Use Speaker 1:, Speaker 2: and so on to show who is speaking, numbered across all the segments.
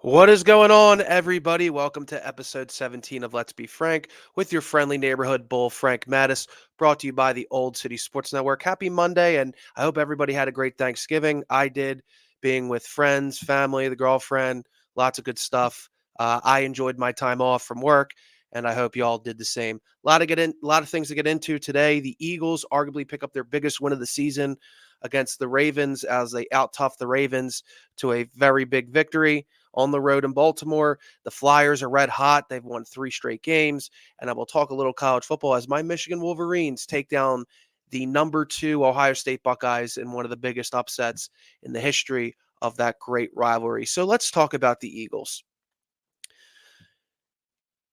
Speaker 1: What is going on, everybody? Welcome to episode 17 of Let's Be Frank with your friendly neighborhood bull, Frank Mattis, brought to you by the Old City Sports Network. Happy Monday, and I hope everybody had a great Thanksgiving. I did, being with friends, family, the girlfriend, lots of good stuff. I enjoyed my time off from work, and I hope you all did the same. A lot of things to get into today. The Eagles arguably pick up their biggest win of the season against the Ravens as they out tough the Ravens to a very big victory on the road in Baltimore. The Flyers are red hot. They've won 3 straight games. And I will talk a little college football as my Michigan Wolverines take down the number 2 Ohio State Buckeyes in one of the biggest upsets in the history of that great rivalry. So let's talk about the Eagles.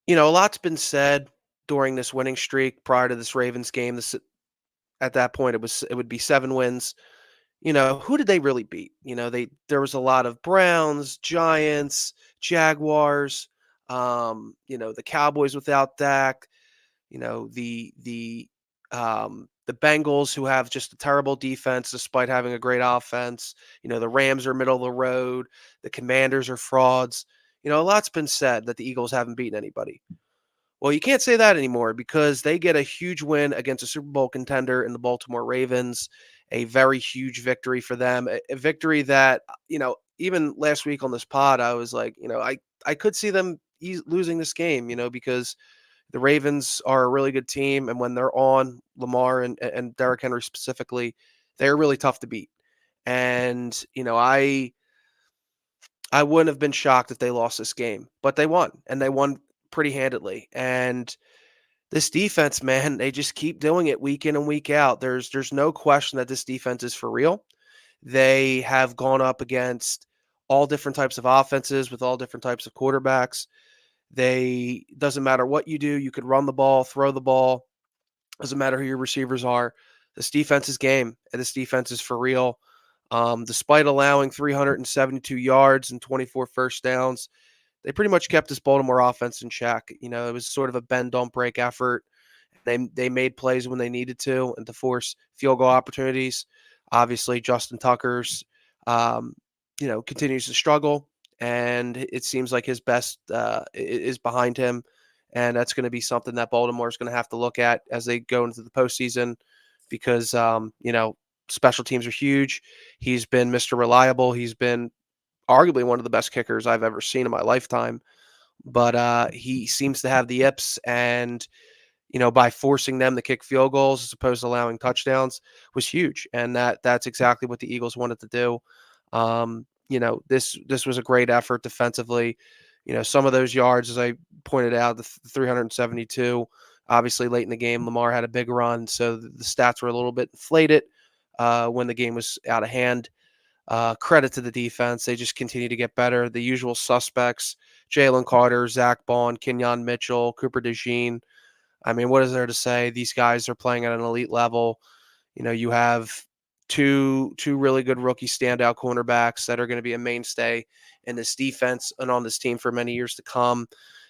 Speaker 1: A lot's been said during this winning streak prior to this Ravens game. At that point, it would be 7 wins. Who did they really beat? There was a lot of Browns, Giants, Jaguars, the Cowboys without Dak, the Bengals who have just a terrible defense despite having a great offense. The Rams are middle of the road, the Commanders are frauds. A lot's been said that the Eagles haven't beaten anybody. Well, you can't say that anymore because they get a huge win against a Super Bowl contender in the Baltimore Ravens, a very huge victory for them, a victory that, even last week on this pod, I was like, I could see them losing this game, because the Ravens are a really good team. And when they're on Lamar and Derrick Henry specifically, they're really tough to beat. And, I wouldn't have been shocked if they lost this game, but they won and they won pretty handedly. And this defense, man, they just keep doing it week in and week out. There's no question that this defense is for real. They have gone up against all different types of offenses with all different types of quarterbacks. They doesn't matter what you do, you could run the ball, throw the ball, doesn't matter who your receivers are. This defense is game, and this defense is for real. Despite allowing 372 yards and 24 first downs, they pretty much kept this Baltimore offense in check. It was sort of a bend don't break effort. They made plays when they needed to and to force field goal opportunities. Obviously, Justin Tucker's continues to struggle, and it seems like his best is behind him, and that's going to be something that Baltimore is going to have to look at as they go into the postseason because special teams are huge. He's been Mr. Reliable. He's been arguably one of the best kickers I've ever seen in my lifetime. But he seems to have the yips, and by forcing them to kick field goals as opposed to allowing touchdowns was huge, and that's exactly what the Eagles wanted to do. This was a great effort defensively. Some of those yards, as I pointed out, the 372. Obviously, late in the game, Lamar had a big run, so the stats were a little bit inflated when the game was out of hand. Credit to the defense. They just continue to get better. The usual suspects, Jalen Carter, Zach Bond, Kenyon Mitchell, Cooper DeJean. I mean, what is there to say? These guys are playing at an elite level. You have two really good rookie standout cornerbacks that are going to be a mainstay in this defense and on this team for many years to come.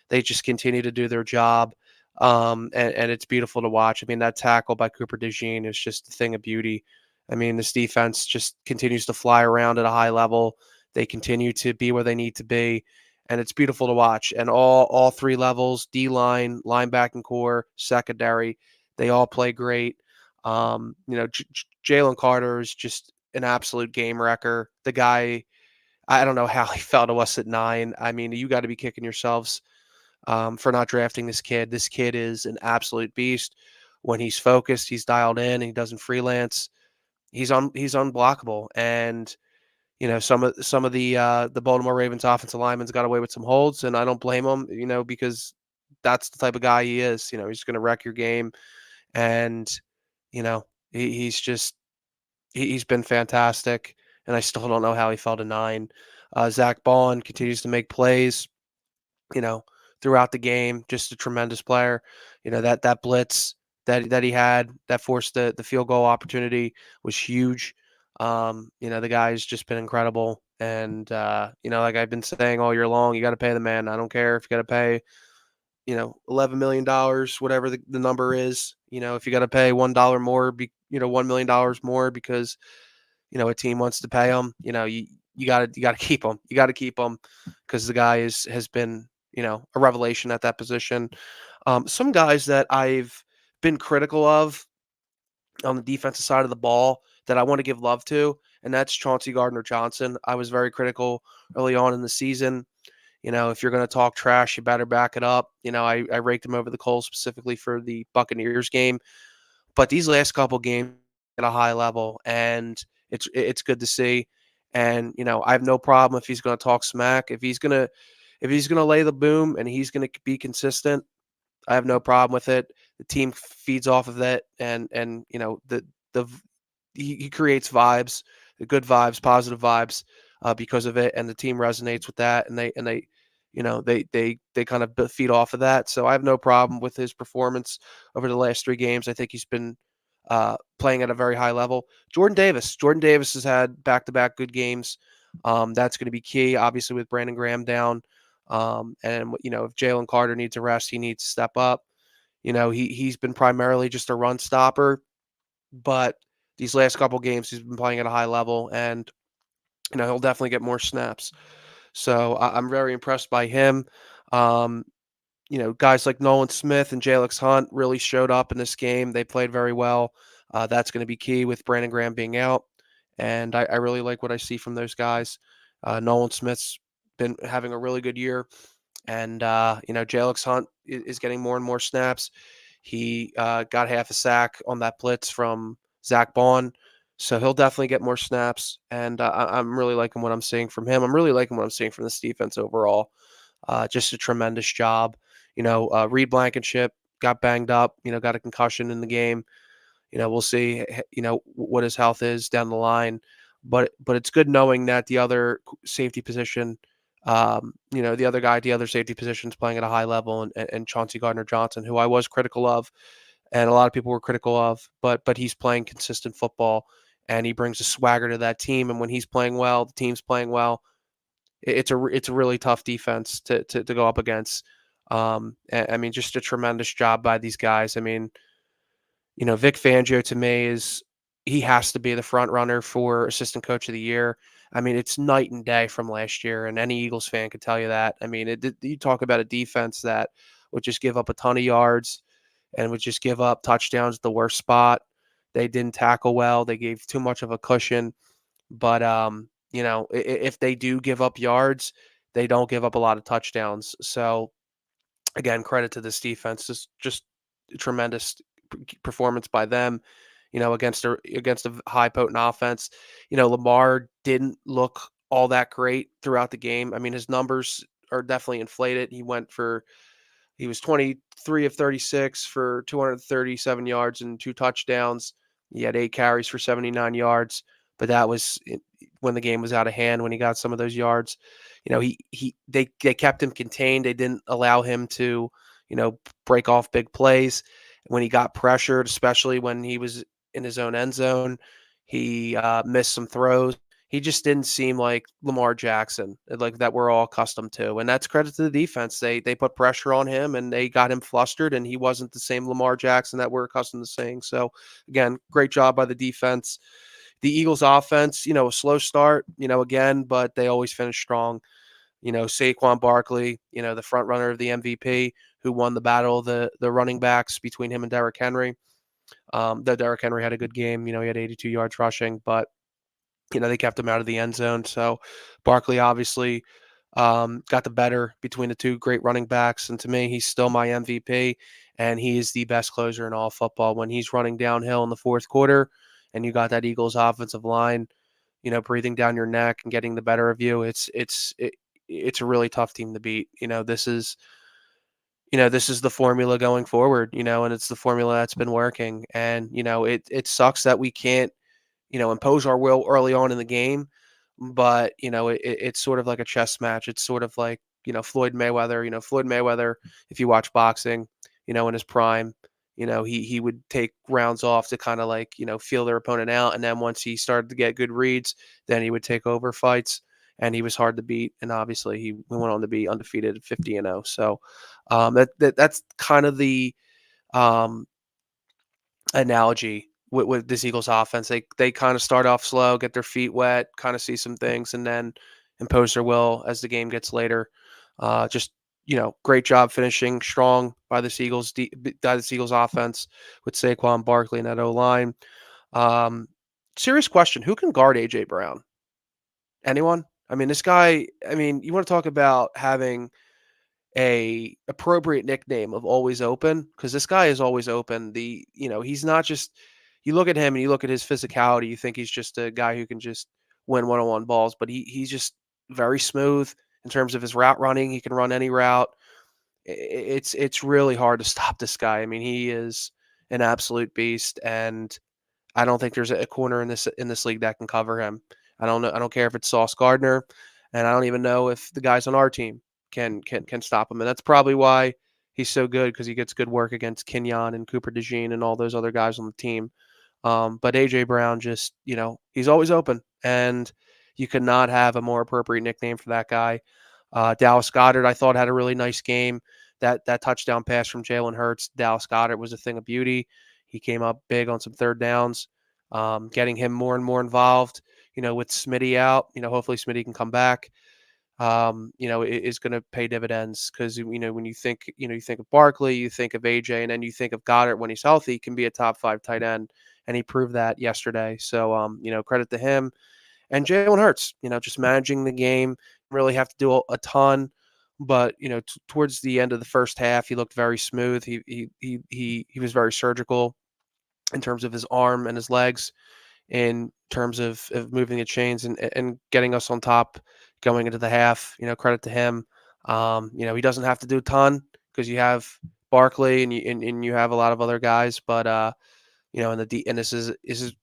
Speaker 1: They just continue to do their job. And it's beautiful to watch. I mean, that tackle by Cooper DeJean is just a thing of beauty. I mean, this defense just continues to fly around at a high level. They continue to be where they need to be, and it's beautiful to watch. And all 3 levels, D-line, linebacking core, secondary, they all play great. Jalen Carter is just an absolute game wrecker. The guy, I don't know how he fell to us at 9. I mean, you got to be kicking yourselves for not drafting this kid. This kid is an absolute beast. When he's focused, he's dialed in, and he doesn't freelance. He's unblockable. And some of the Baltimore Ravens offensive linemen's got away with some holds, and I don't blame them. Because that's the type of guy he is. He's going to wreck your game, and you know he's just he's been fantastic. And I still don't know how he fell to 9. Zach Bond continues to make plays. You know, throughout the game, just a tremendous player. That blitz that he had that forced the field goal opportunity was huge. The guy's just been incredible. And like I've been saying all year long, you got to pay the man. I don't care if you got to pay, $11 million, whatever the number is. If you got to pay $1 more, $1 million more because a team wants to pay them. you gotta keep him. You gotta keep him because the guy has been, a revelation at that position. Some guys that I've been critical of on the defensive side of the ball that I want to give love to, and that's Chauncey Gardner Johnson. I was very critical early on in the season. If you're going to talk trash, you better back it up. I raked him over the coals specifically for the Buccaneers game, but these last couple games at a high level, and it's good to see. And I have no problem if he's going to talk smack. If he's gonna lay the boom and he's going to be consistent, I have no problem with it. The team feeds off of that, and the he creates vibes, the good vibes, positive vibes, because of it, and the team resonates with that, and they kind of feed off of that. So I have no problem with his performance over the last 3 games. I think he's been playing at a very high level. Jordan Davis has had back-to-back good games. That's going to be key, obviously, with Brandon Graham down. And if Jalen Carter needs a rest, he needs to step up. He's been primarily just a run stopper, but these last couple games he's been playing at a high level, and he'll definitely get more snaps. So I'm very impressed by him. Um, Guys like Nolan Smith and Jalex Hunt really showed up in this game. They played very well. That's going to be key with Brandon Graham being out, and I really like what I see from those guys. Nolan Smith's been having a really good year. And, Jalex Hunt is getting more and more snaps. He got half a sack on that blitz from Zach Bond. So he'll definitely get more snaps. And I'm really liking what I'm seeing from him. I'm really liking what I'm seeing from this defense overall. Just a tremendous job. Reed Blankenship got banged up, got a concussion in the game. We'll see, what his health is down the line. But it's good knowing that the other safety position, the other guy, the other safety position is playing at a high level, and Chauncey Gardner Johnson, who I was critical of, and a lot of people were critical of, but he's playing consistent football, and he brings a swagger to that team. And when he's playing well, the team's playing well. It's a really tough defense to go up against. I mean, just a tremendous job by these guys. I mean, Vic Fangio to me he has to be the front runner for assistant coach of the year. I mean, it's night and day from last year, and any Eagles fan could tell you that. I mean, you talk about a defense that would just give up a ton of yards and would just give up touchdowns at the worst spot. They didn't tackle well. They gave too much of a cushion. But if they do give up yards, they don't give up a lot of touchdowns. So again, credit to this defense. Just tremendous performance by them. Against a high potent offense. Lamar didn't look all that great throughout the game. I mean, his numbers are definitely inflated. He was 23 of 36 for 237 yards and 2 touchdowns. He had 8 carries for 79 yards, but that was when the game was out of hand when he got some of those yards. They kept him contained. They didn't allow him to, break off big plays. When he got pressured, especially when he was in his own end zone, he missed some throws. He just didn't seem like Lamar Jackson, like that we're all accustomed to. And that's credit to the defense. They put pressure on him and they got him flustered, and he wasn't the same Lamar Jackson that we're accustomed to seeing. So again, great job by the defense. The Eagles offense, a slow start, again, but they always finish strong. Saquon Barkley, the front runner of the MVP, who won the battle of the running backs between him and Derrick Henry. Though Derrick Henry had a good game, he had 82 yards rushing, but they kept him out of the end zone. So Barkley obviously got the better between the two great running backs. And to me, he's still my MVP, and he is the best closer in all football. When he's running downhill in the fourth quarter and you got that Eagles offensive line, breathing down your neck and getting the better of you, it's a really tough team to beat. This is the formula going forward, and it's the formula that's been working. And, it sucks that we can't, impose our will early on in the game, but, it's sort of like a chess match. It's sort of like, Floyd Mayweather. Floyd Mayweather, if you watch boxing, in his prime, he would take rounds off to kind of like, feel their opponent out. And then once he started to get good reads, then he would take over fights, and he was hard to beat. And obviously he went on to be undefeated at 50-0. So that's kind of the um, analogy with this Eagles offense. They kind of start off slow, get their feet wet, kind of see some things, and then impose their will as the game gets later. Just great job finishing strong by the Eagles offense with Saquon Barkley and that O line. Serious question: who can guard AJ Brown? Anyone? I mean, this guy. I mean, you want to talk about having a appropriate nickname of always open, because this guy is always open. He's not just, you look at him and you look at his physicality, you think he's just a guy who can just win one-on-one balls, but he's just very smooth in terms of his route running. He can run any route. It's really hard to stop this guy. I mean, he is an absolute beast, and I don't think there's a corner in this league that can cover him. I don't know. I don't care if it's Sauce Gardner, and I don't even know if the guys on our team can stop him. And that's probably why he's so good, because he gets good work against Kenyon and Cooper DeJean and all those other guys on the team. But AJ Brown just, he's always open, and you could not have a more appropriate nickname for that guy. Dallas Goedert, I thought, had a really nice game. That touchdown pass from Jalen Hurts, Dallas Goedert, was a thing of beauty. He came up big on some third downs, getting him more and more involved. With Smitty out, hopefully Smitty can come back. It is going to pay dividends, because when you think of Barkley, you think of AJ, and then you think of Goddard when he's healthy, can be a top 5 tight end, and he proved that yesterday. So credit to him. And Jalen Hurts, just managing the game, really have to do a ton. But towards the end of the first half, he looked very smooth. He was very surgical in terms of his arm and his legs, in terms of moving the chains and getting us on top going into the half. Credit to him. He doesn't have to do a ton, because you have Barkley and you have a lot of other guys, but and this is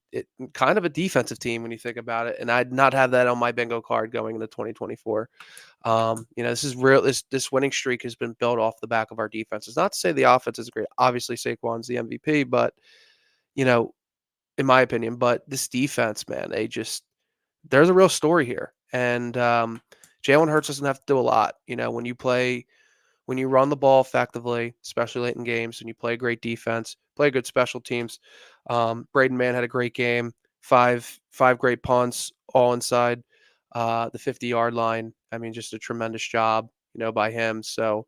Speaker 1: kind of a defensive team when you think about it. And I'd not have that on my bingo card going into 2024. This is real. This winning streak has been built off the back of our defense. It's not to say the offense is great. Obviously, Saquon's the MVP, but you know, in my opinion, but this defense, man, there's a real story here. And Jalen Hurts doesn't have to do a lot. When you run the ball effectively, especially late in games, and you play great defense, play good special teams. Braden Mann had a great game, five great punts, all inside the 50-yard line. I mean, just a tremendous job, by him. So,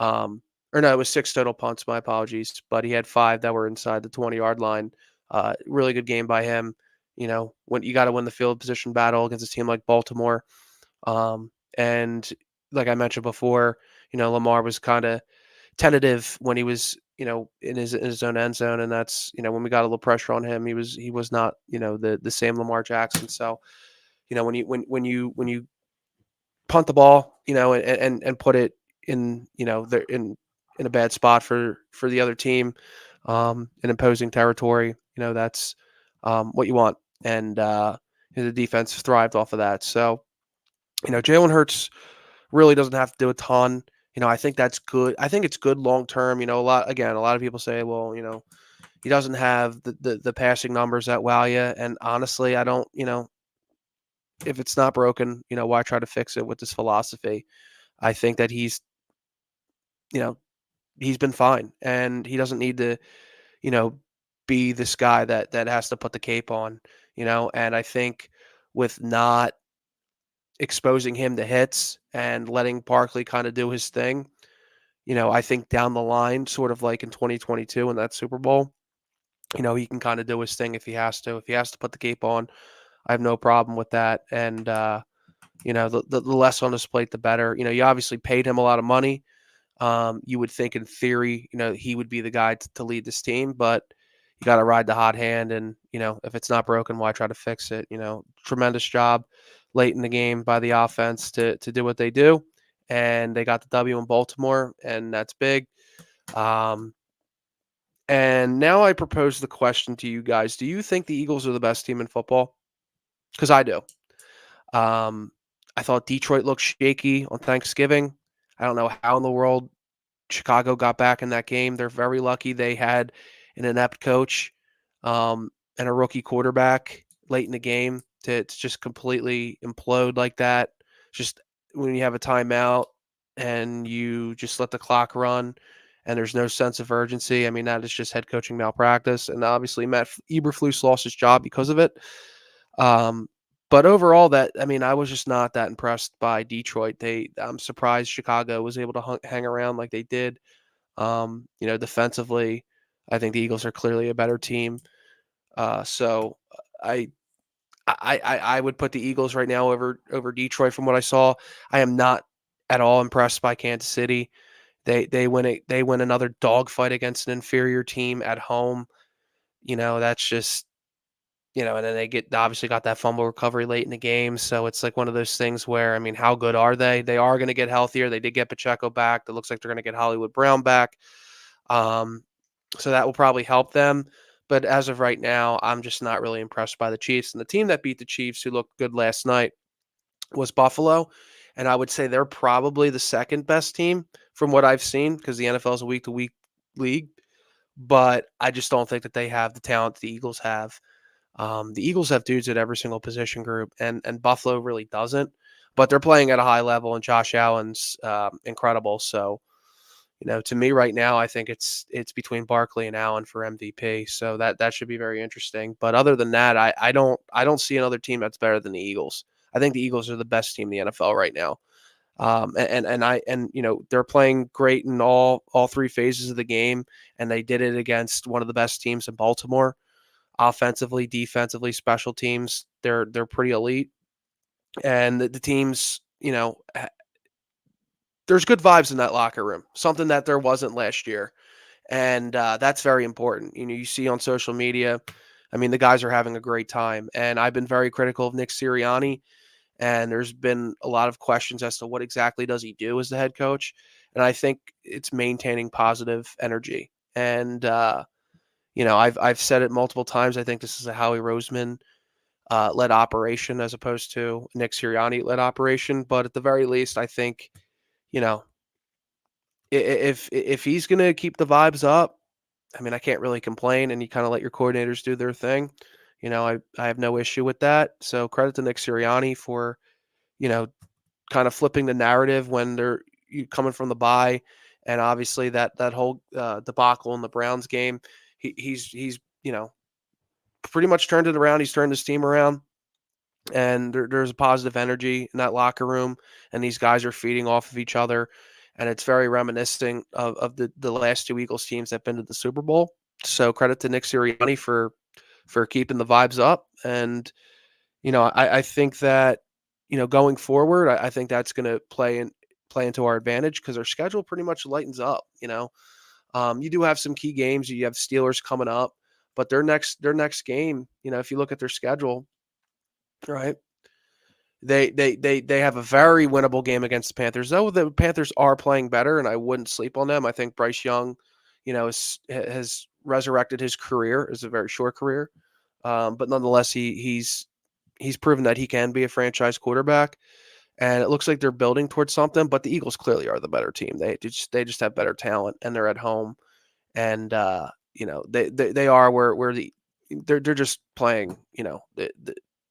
Speaker 1: or no, it was 6 total punts. My apologies, but he had 5 that were inside the 20-yard line. Really good game by him. When you got to win the field position battle against a team like Baltimore, and like I mentioned before, Lamar was kind of tentative when he was, in his own end zone, and that's, when we got a little pressure on him, he was not, the same Lamar Jackson. So, when you punt the ball, and put it in, in a bad spot for the other team, in opposing territory, that's what you want, and the defense thrived off of that. So, Jalen Hurts really doesn't have to do a ton. I think that's good. I think it's good long term. A lot of people say, well, he doesn't have the passing numbers that wow you. And honestly, I don't, if it's not broken, why try to fix it with this philosophy? I think that you know, he's been fine, and he doesn't need to, you know, be this guy that has to put the cape on, and I think with not exposing him to hits and letting Barkley kind of do his thing, I think down the line, sort of like in 2022 in that Super Bowl, he can kind of do his thing if he has to. If he has to put the cape on, I have no problem with that. And the less on his plate, the better. You obviously paid him a lot of money. You would think in theory, he would be the guy to lead this team, but you got to ride the hot hand. And, if it's not broken, why try to fix it? Tremendous job late in the game by the offense to do what they do. And they got the W in Baltimore, and that's big. And now I propose the question to you guys. Do you think the Eagles are the best team in football? Because I do. Um, I thought Detroit looked shaky on Thanksgiving. I don't know how in the world Chicago got back in that game. They're very lucky they had an inept coach, and a rookie quarterback late in the game to just completely implode like that. Just when you have a timeout and you just let the clock run, and there's no sense of urgency. I mean, that is just head coaching malpractice, and obviously Matt Eberflus lost his job because of it. Um, but overall, I mean, I was just not that impressed by Detroit. I'm surprised Chicago was able to hang around like they did. Defensively, I think the Eagles are clearly a better team. So I I would put the Eagles right now over Detroit from what I saw. I am not at all impressed by Kansas City. They win another dogfight against an inferior team at home. That's just and then they obviously got that fumble recovery late in the game. So it's like one of those things where, I mean, how good are they? They are going to get healthier. They did get Pacheco back. It looks like they're going to get Hollywood Brown back. Um, so that will probably help them. But as of right now, I'm just not really impressed by the Chiefs. And the team that beat the Chiefs, who looked good last night, was Buffalo. And I would say they're probably the second best team from what I've seen because the NFL is a week to week league. But I just don't think that they have the talent the Eagles have. The Eagles have dudes at every single position group, and Buffalo really doesn't. But they're playing at a high level, and Josh Allen's incredible. So, to me right now, I think it's between Barkley and Allen for MVP. So that should be very interesting. But other than that, I don't see another team that's better than the Eagles. I think the Eagles are the best team in the NFL right now. They're playing great in all three phases of the game, and they did it against one of the best teams in Baltimore. Offensively, defensively, special teams, they're pretty elite, and the teams, there's good vibes in that locker room, something that there wasn't last year, and that's very important. You see on social media, I mean, the guys are having a great time, and I've been very critical of Nick Sirianni, and there's been a lot of questions as to what exactly does he do as the head coach, and I think it's maintaining positive energy. And I've said it multiple times. I think this is a Howie Roseman led operation as opposed to Nick Sirianni led operation. But at the very least, I think you know if he's going to keep the vibes up, I mean, I can't really complain. And you kind of let your coordinators do their thing. I have no issue with that. So credit to Nick Sirianni for you know kind of flipping the narrative when they're coming from the bye, and obviously that whole debacle in the Browns game. He's pretty much turned it around. He's turned his team around, and there's a positive energy in that locker room, and these guys are feeding off of each other, and it's very reminiscent of the last two Eagles teams that've been to the Super Bowl. So credit to Nick Sirianni for keeping the vibes up, and I think that going forward, I think that's going to play into our advantage because our schedule pretty much lightens up. You do have some key games. You have Steelers coming up, but their next game, if you look at their schedule, right? They have a very winnable game against the Panthers. Though the Panthers are playing better, and I wouldn't sleep on them. I think Bryce Young, has resurrected his career. It's a very short career, but nonetheless, he's proven that he can be a franchise quarterback. And it looks like they're building towards something. But the Eagles clearly are the better team. They just have better talent, and they're at home. And they are where they're just playing.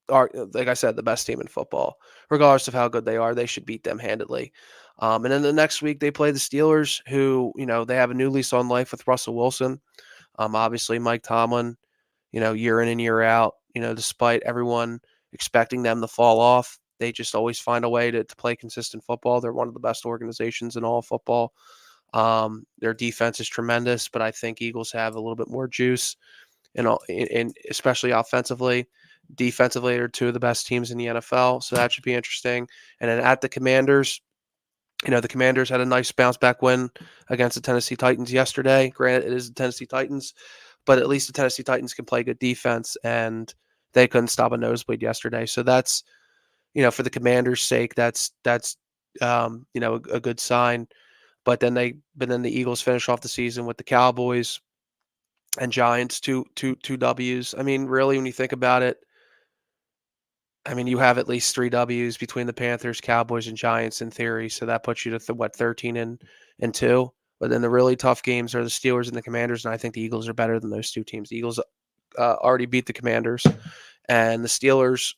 Speaker 1: Are, like I said, the best team in football. Regardless of how good they are, they should beat them handedly. And then the next week they play the Steelers, who they have a new lease on life with Russell Wilson. Obviously Mike Tomlin, year in and year out, despite everyone expecting them to fall off, they just always find a way to play consistent football. They're one of the best organizations in all of football. Their defense is tremendous, but I think Eagles have a little bit more juice, and especially offensively. Defensively, they're two of the best teams in the NFL, so that should be interesting. And then at the Commanders, the Commanders had a nice bounce back win against the Tennessee Titans yesterday. Granted, it is the Tennessee Titans, but at least the Tennessee Titans can play good defense, and they couldn't stop a nosebleed yesterday. So that's, for the Commanders' sake, that's a good sign. But then the Eagles finish off the season with the Cowboys and Giants, two W's. I mean, really, when you think about it, I mean, you have at least three W's between the Panthers, Cowboys, and Giants in theory. So that puts you to 13 and 2. But then the really tough games are the Steelers and the Commanders, and I think the Eagles are better than those two teams. The Eagles already beat the Commanders, and the Steelers,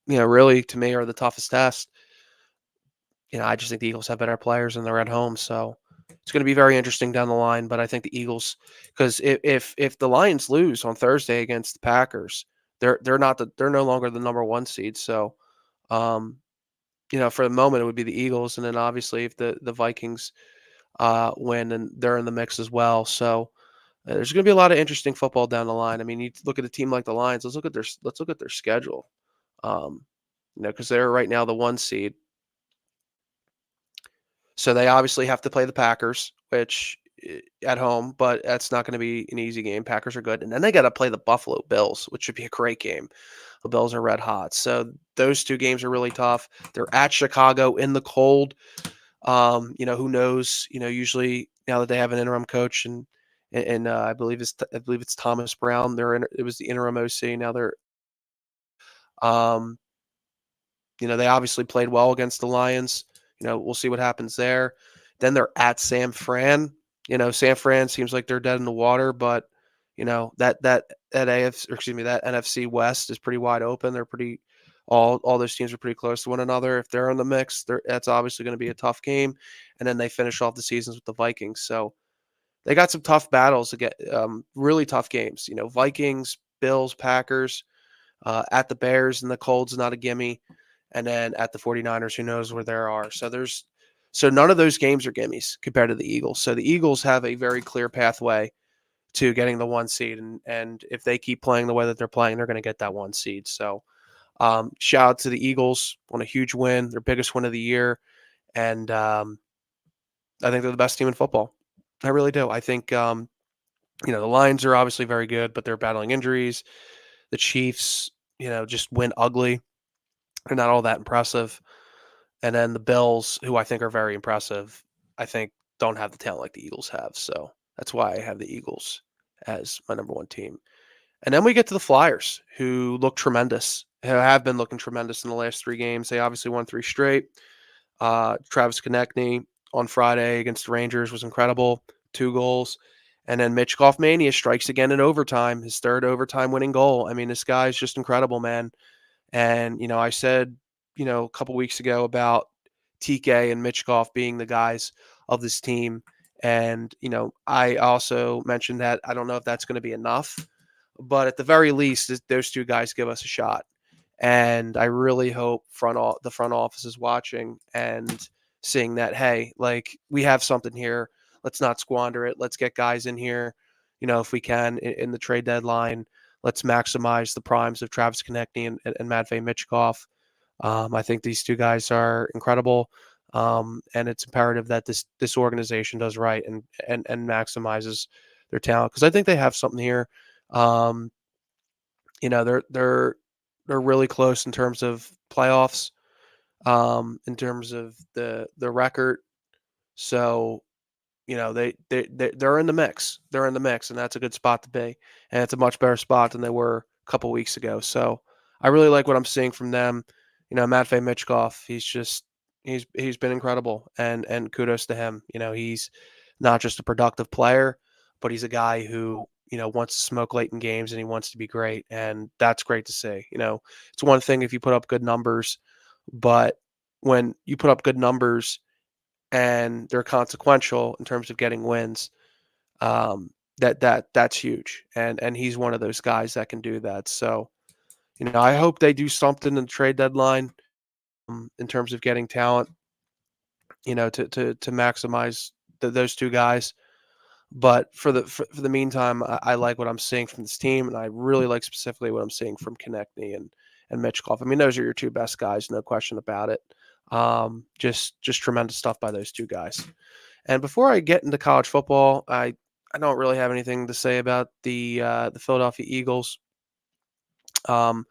Speaker 1: really to me are the toughest test. I just think the Eagles have better players and they're at home. So It's going to be very interesting down the line. But I think the Eagles, because if the Lions lose on Thursday against the Packers, they're no longer the number one seed. So, um, for the moment, it would be the Eagles, and then obviously if the Vikings win, and they're in the mix as well. So there's going to be a lot of interesting football down the line. I mean, you look at a team like the Lions. Let's look at their schedule. Um, because they're right now the one seed. So they obviously have to play the Packers, which at home, but that's not going to be an easy game. Packers are good, and then they got to play the Buffalo Bills, which should be a great game. The Bills are red hot, so those two games are really tough. They're at Chicago in the cold. Who knows? Usually now that they have an interim coach and I believe it's Thomas Brown. It was the interim OC. Now they're um, they obviously played well against the Lions. We'll see what happens there. Then they're at San Fran. San Fran seems like they're dead in the water, but that AFC, or excuse me, that NFC West is pretty wide open. They're pretty all those teams are pretty close to one another. If they're in the mix, that's obviously going to be a tough game. And then they finish off the seasons with the Vikings. So they got some tough battles to get, really tough games. Vikings, Bills, Packers, at the Bears and the Colts, not a gimme. And then at the 49ers, who knows where there are. So none of those games are gimmies compared to the Eagles. So the Eagles have a very clear pathway to getting the one seed. And if they keep playing the way that they're playing, they're going to get that one seed. So shout out to the Eagles on a huge win, their biggest win of the year. And I think they're the best team in football. I really do. I think, the Lions are obviously very good, but they're battling injuries. The Chiefs, just win ugly. They're not all that impressive. And then the Bills, who I think are very impressive, I think don't have the talent like the Eagles have. So that's why I have the Eagles as my number one team. And then we get to the Flyers, who look tremendous, who have been looking tremendous in the last three games. They obviously won three straight. Travis Konechny on Friday against the Rangers was incredible, 2 goals. And then Mitch Goffmania strikes again in overtime, his third overtime winning goal. I mean, this guy is just incredible, man. And, I said, a couple weeks ago about TK and Mitch Goff being the guys of this team. And, I also mentioned that I don't know if that's going to be enough, but at the very least, those two guys give us a shot. And I really hope the front office is watching and seeing that, hey, like we have something here. Let's not squander it. Let's get guys in here, if we can in the trade deadline. Let's maximize the primes of Travis Konechny and Matvei Michkov. I think these two guys are incredible, and it's imperative that this organization does right and maximizes their talent, because I think they have something here. Um, they're really close in terms of playoffs, in terms of the record. So they're in the mix. They're in the mix, and that's a good spot to be. And it's a much better spot than they were a couple weeks ago. So I really like what I'm seeing from them. Matvei Michkov, he's been incredible, and kudos to him. He's not just a productive player, but he's a guy who wants to smoke late in games, and he wants to be great, and that's great to see. It's one thing if you put up good numbers, but when you put up good numbers and they're consequential in terms of getting wins, um, that's huge. And he's one of those guys that can do that. So, I hope they do something in the trade deadline, in terms of getting talent, to maximize those two guys. But for the meantime, I like what I'm seeing from this team, and I really like specifically what I'm seeing from Konechny and Mitchkov. I mean, those are your two best guys, no question about it. Just tremendous stuff by those two guys. And before I get into college football, I don't really have anything to say about the Philadelphia Eagles. Um,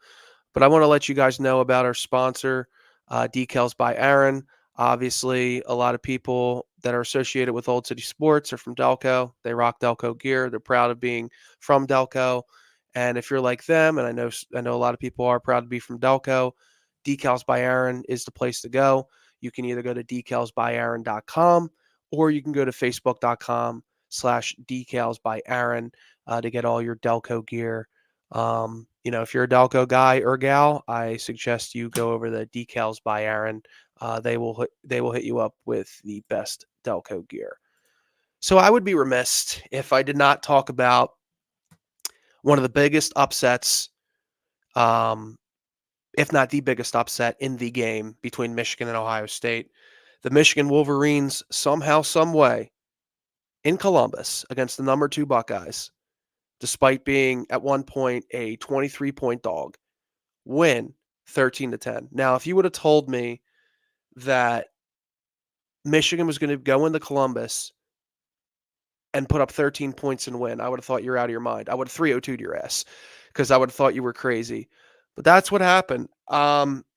Speaker 1: but I want to let you guys know about our sponsor, Decals by Aaron. Obviously, a lot of people that are associated with Old City Sports are from Delco. They rock Delco gear. They're proud of being from Delco. And if you're like them, and I know a lot of people are proud to be from Delco, Decals by Aaron is the place to go. You can either go to decalsbyaaron.com, or you can go to facebook.com/decals by Aaron to get all your Delco gear. If you're a Delco guy or gal, I suggest you go over the Decals by Aaron. They will hit you up with the best Delco gear. So I would be remiss if I did not talk about one of the biggest upsets, um, if not the biggest upset in the game between Michigan and Ohio State. The Michigan Wolverines somehow, some way, in Columbus against the number 2 Buckeyes, despite being at one point a 23-point dog, win 13-10. Now, if you would have told me that Michigan was going to go into Columbus and put up 13 points and win, I would have thought you're out of your mind. I would have 302'd your ass because I would have thought you were crazy. But that's what happened. I've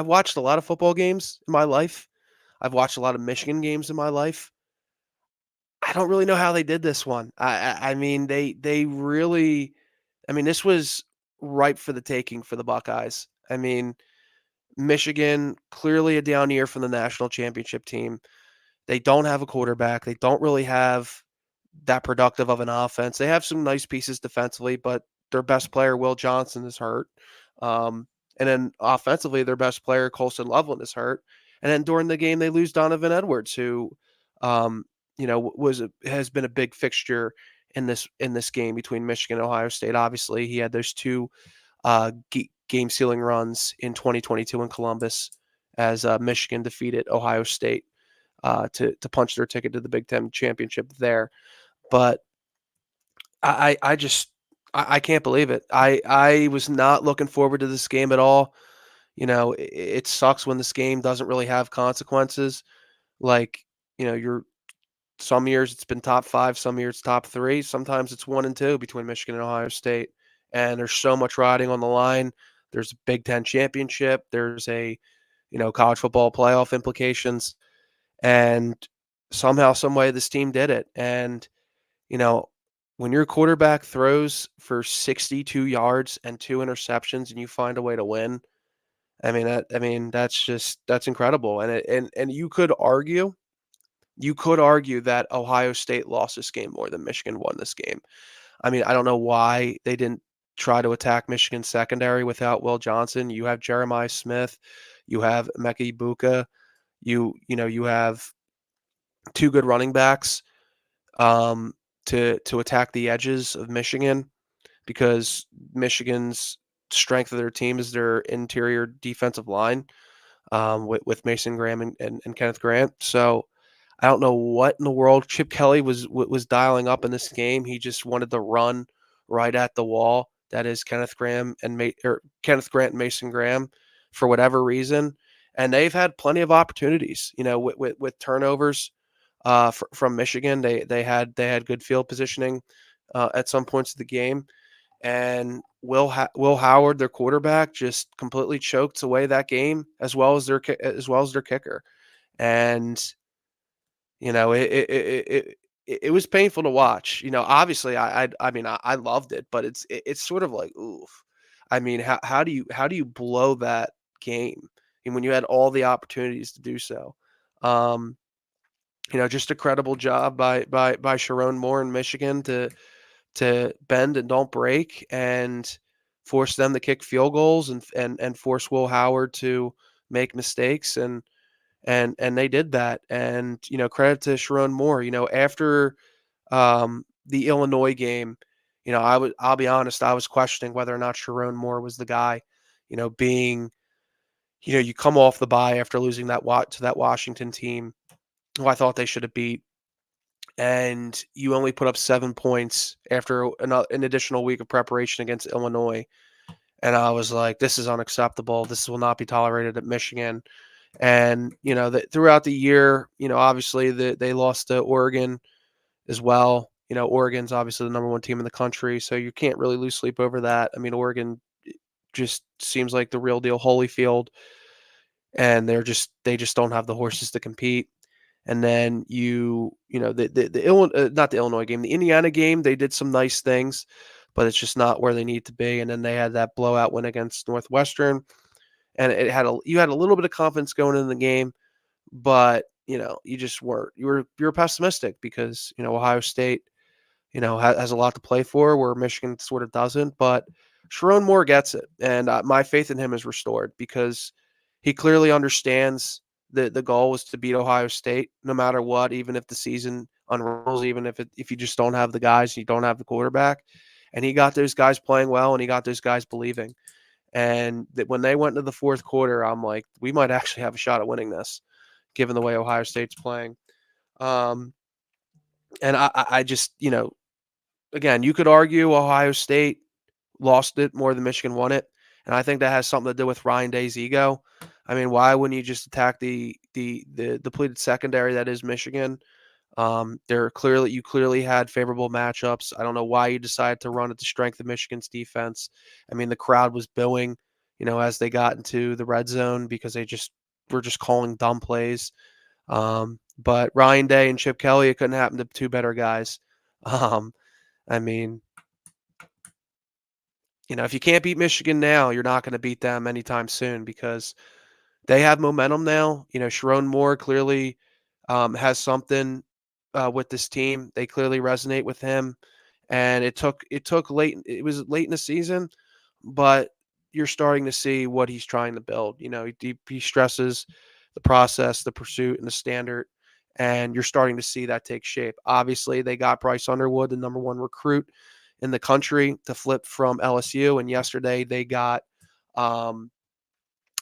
Speaker 1: watched a lot of football games in my life. I've watched a lot of Michigan games in my life. I don't really know how they did this one. I mean, they really, I mean, this was ripe for the taking for the Buckeyes. I mean, Michigan, clearly a down year from the national championship team. They don't have a quarterback. They don't really have that productive of an offense. They have some nice pieces defensively, but their best player, Will Johnson, is hurt. Um, and then offensively, their best player, Colson Loveland, is hurt. And then during the game, they lose Donovan Edwards, who, um, has been a big fixture in this game between Michigan and Ohio State. Obviously, he had those two game sealing runs in 2022 in Columbus as Michigan defeated Ohio State to punch their ticket to the Big Ten championship there. But I just I can't believe it. I was not looking forward to this game at all. It sucks when this game doesn't really have consequences. Like, you're some years it's been top 5, some years top 3, sometimes it's 1 and 2 between Michigan and Ohio State. And there's so much riding on the line. There's a Big Ten championship. There's college football playoff implications. And somehow, some way, this team did it. And you know, when your quarterback throws for 62 yards and 2 interceptions and you find a way to win, that's incredible. And you could argue that Ohio State lost this game more than Michigan won this game. I mean, I don't know why they didn't try to attack Michigan's secondary without Will Johnson. You have Jeremiah Smith, you have Mekhi Buka, you have two good running backs um, to attack the edges of Michigan because Michigan's strength of their team is their interior defensive line with Mason Graham and Kenneth Grant. So I don't know what in the world Chip Kelly was dialing up in this game. He just wanted to run right at the wall. That is Kenneth Grant and Mason Graham for whatever reason, and they've had plenty of opportunities. With turnovers from Michigan, they had good field positioning at some points of the game, and Will Howard, their quarterback, just completely choked away that game as well as their kicker, and it was painful to watch. Obviously, I loved it, but it's sort of like, oof. I mean, how do you blow that game? And when you had all the opportunities to do so, um, just a credible job by Sharon Moore in Michigan to bend and don't break and force them to kick field goals and force Will Howard to make mistakes and they did that. And credit to Sharon Moore. After the Illinois game, I'll be honest, I was questioning whether or not Sharon Moore was the guy. Being you come off the bye after losing to that Washington team, who I thought they should have beat, and you only put up 7 points after an additional week of preparation against Illinois. And I was like, this is unacceptable. This will not be tolerated at Michigan. And throughout the year, obviously they lost to Oregon as well. Oregon's obviously the number 1 team in the country, so you can't really lose sleep over that. I mean, Oregon just seems like the real deal Holyfield, and they just don't have the horses to compete. And then the not the Illinois game, the Indiana game, they did some nice things, but it's just not where they need to be. And then they had that blowout win against Northwestern, and you had a little bit of confidence going in the game, but you just weren't. You were pessimistic because Ohio State has a lot to play for, where Michigan sort of doesn't. But Sharon Moore gets it, and my faith in him is restored because he clearly understands The goal was to beat Ohio State no matter what, even if the season unravels, even if you just don't have the guys, you don't have the quarterback. And he got those guys playing well, and he got those guys believing. And that when they went into the fourth quarter, I'm like, we might actually have a shot at winning this, given the way Ohio State's playing. Um, and I just, again, you could argue Ohio State lost it more than Michigan won it, and I think that has something to do with Ryan Day's ego. I mean, why wouldn't you just attack the depleted secondary that is Michigan? You clearly had favorable matchups. I don't know why you decided to run at the strength of Michigan's defense. I mean, the crowd was booing, as they got into the red zone because they just were just calling dumb plays. But Ryan Day and Chip Kelly, it couldn't happen to two better guys. Um, I mean, if you can't beat Michigan now, you're not going to beat them anytime soon because they have momentum now. Sharon Moore clearly has something with this team. They clearly resonate with him, and it late. It was late in the season, but you're starting to see what he's trying to build. He stresses the process, the pursuit, and the standard, and you're starting to see that take shape. Obviously, they got Bryce Underwood, the number one recruit in the country, to flip from LSU, and yesterday they got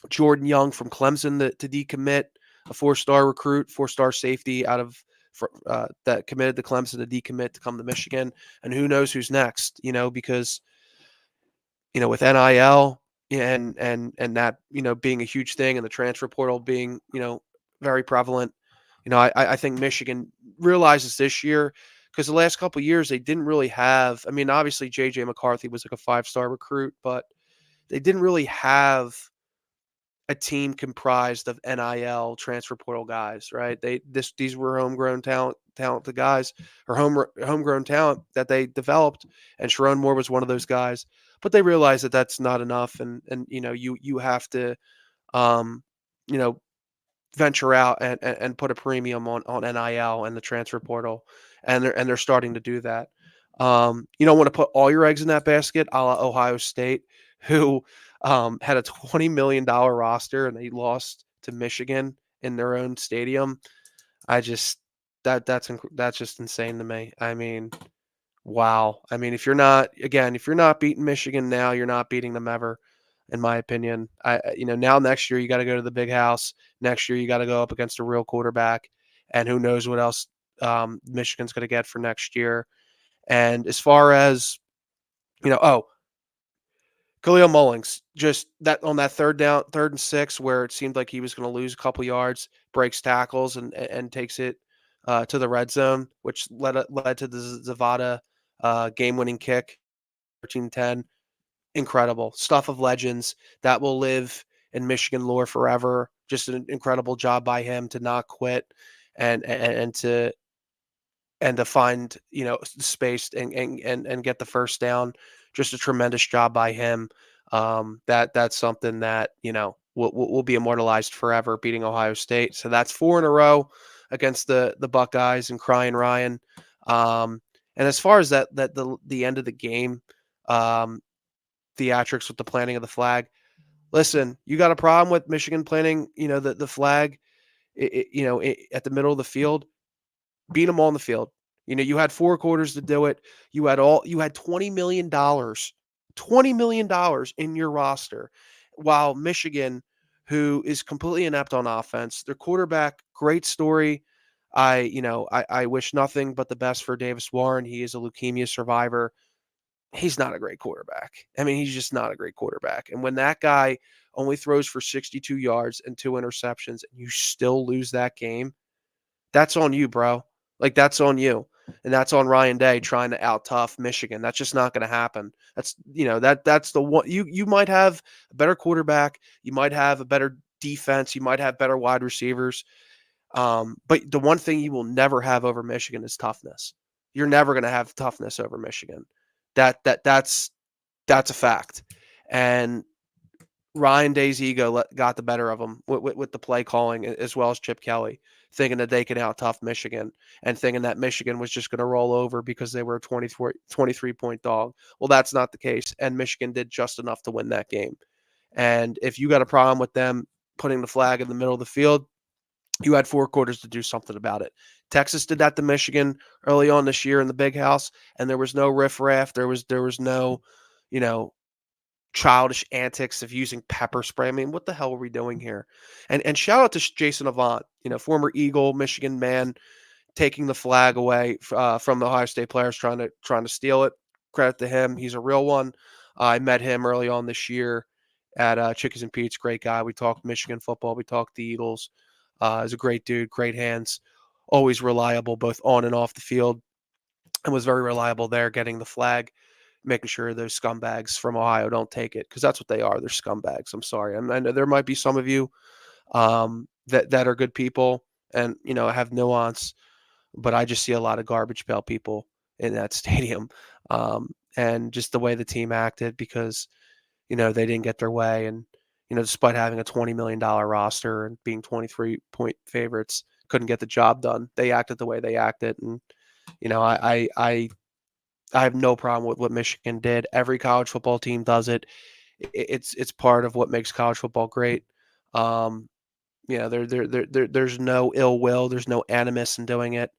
Speaker 1: Jordan Young from Clemson to decommit, a four-star recruit, four-star safety out of that committed to Clemson to decommit to come to Michigan, and who knows who's next? Because with NIL and that being a huge thing, and the transfer portal being very prevalent, I think Michigan realizes this year because the last couple of years they didn't really have. I mean, obviously JJ McCarthy was like a five-star recruit, but they didn't really have a team comprised of NIL transfer portal guys, right? These were homegrown talented guys, or homegrown talent that they developed, and Sharon Moore was one of those guys. But they realized that that's not enough, and you have to um, you know venture out and put a premium on NIL and the transfer portal, and they're starting to do that. You don't want to put all your eggs in that basket, a la Ohio State, who had a $20 million roster and they lost to Michigan in their own stadium. I just that's just insane to me. I mean, wow. I mean, if you're not beating Michigan now, you're not beating them ever, in my opinion. Now next year you got to go to the big house. Next year you got to go up against a real quarterback, and who knows what else Michigan's going to get for next year. And as far as Khalil Mullings, just that on that third and six, where it seemed like he was going to lose a couple yards, breaks tackles and takes it to the red zone, which led to the Zavada game-winning kick, 13-10. Incredible stuff of legends that will live in Michigan lore forever. Just an incredible job by him to not quit and to find space and get the first down. Just a tremendous job by him. That's something that will be immortalized forever, beating Ohio State. So that's 4 in a row against the Buckeyes and Crying Ryan. And as far as the end of the game, theatrics with the planting of the flag. Listen, you got a problem with Michigan planting, the flag, at the middle of the field. Beat them all on the field. You had 4 quarters to do it. You had $20 million, $20 million in your roster, while Michigan, who is completely inept on offense, their quarterback, great story. I wish nothing but the best for Davis Warren. He is a leukemia survivor. He's not a great quarterback. I mean, he's just not a great quarterback. And when that guy only throws for 62 yards and 2 interceptions, and you still lose that game, that's on you, bro. Like, that's on you. And that's on Ryan Day trying to out tough Michigan. That's just not going to happen. That's the one. You might have a better quarterback, you might have a better defense, you might have better wide receivers. But the one thing you will never have over Michigan is toughness. You're never going to have toughness over Michigan. That's a fact. And Ryan Day's ego got the better of him with the play calling, as well as Chip Kelly, thinking that they could out tough Michigan and thinking that Michigan was just going to roll over because they were a 23-point dog. Well, that's not the case. And Michigan did just enough to win that game. And if you got a problem with them putting the flag in the middle of the field, You had 4 quarters to do something about it. Texas did that to Michigan early on this year in the Big House, and there was no riffraff. There was no, you know, childish antics of using pepper spray. I mean, what the hell are we doing here? And shout out to Jason Avant, former Eagle, Michigan man, taking the flag away from the Ohio State players trying to steal it. Credit to him. He's a real one. I met him early on this year at Chickies and Pete's. Great guy. We talked Michigan football. We talked the Eagles. He's a great dude, great hands, always reliable both on and off the field, and was very reliable there getting the flag, making sure those scumbags from Ohio don't take it, because that's what they are. They're scumbags. I'm sorry. I know there might be some of you that are good people and have nuance, but I just see a lot of garbage pail people in that stadium, and just the way the team acted because they didn't get their way, and despite having a $20 million roster and being 23-point favorites, couldn't get the job done. They acted the way they acted, and I have no problem with what Michigan did. Every college football team does it. It's part of what makes college football great. Um, there's no ill will, there's no animus in doing it.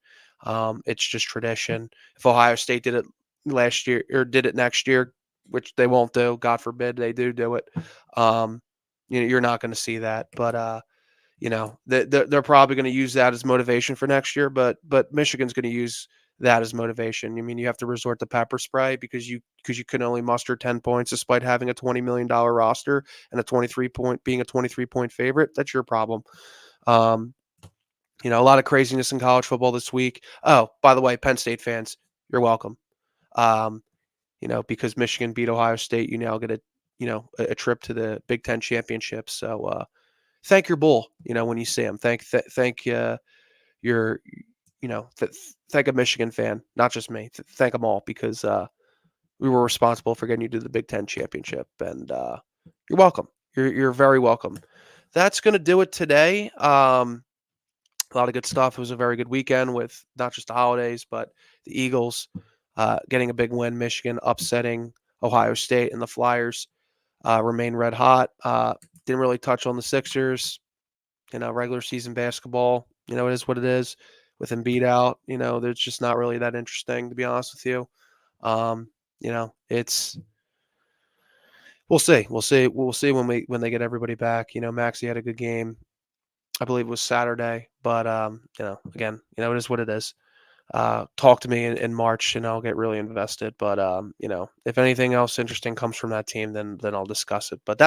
Speaker 1: It's just tradition. If Ohio State did it last year or did it next year, which they won't do, God forbid they do it, um, you're not going to see that. But they're probably going to use that as motivation for next year. But Michigan's going to use that as motivation. I mean, you have to resort to pepper spray because you can only muster 10 points despite having a $20 million roster and being a 23-point favorite. That's your problem. Um, a lot of craziness in college football this week. Oh, by the way, Penn State fans, you're welcome. Um, because Michigan beat Ohio State, you now get a trip to the Big Ten championship. So thank your bull, when you see him. Thank your, thank a Michigan fan, not just me. Thank them all because we were responsible for getting you to the Big Ten championship, and you're welcome. You're very welcome. That's going to do it today. A lot of good stuff. It was a very good weekend with not just the holidays, but the Eagles getting a big win, Michigan upsetting Ohio State, and the Flyers remain red hot. Didn't really touch on the Sixers. Regular season basketball, it is what it is. With Embiid out, there's just not really that interesting, to be honest with you. It's we'll see. We'll see when they get everybody back. Maxey had a good game. I believe it was Saturday, but again, it is what it is. Talk to me in March and I'll get really invested. But if anything else interesting comes from that team, then I'll discuss it. But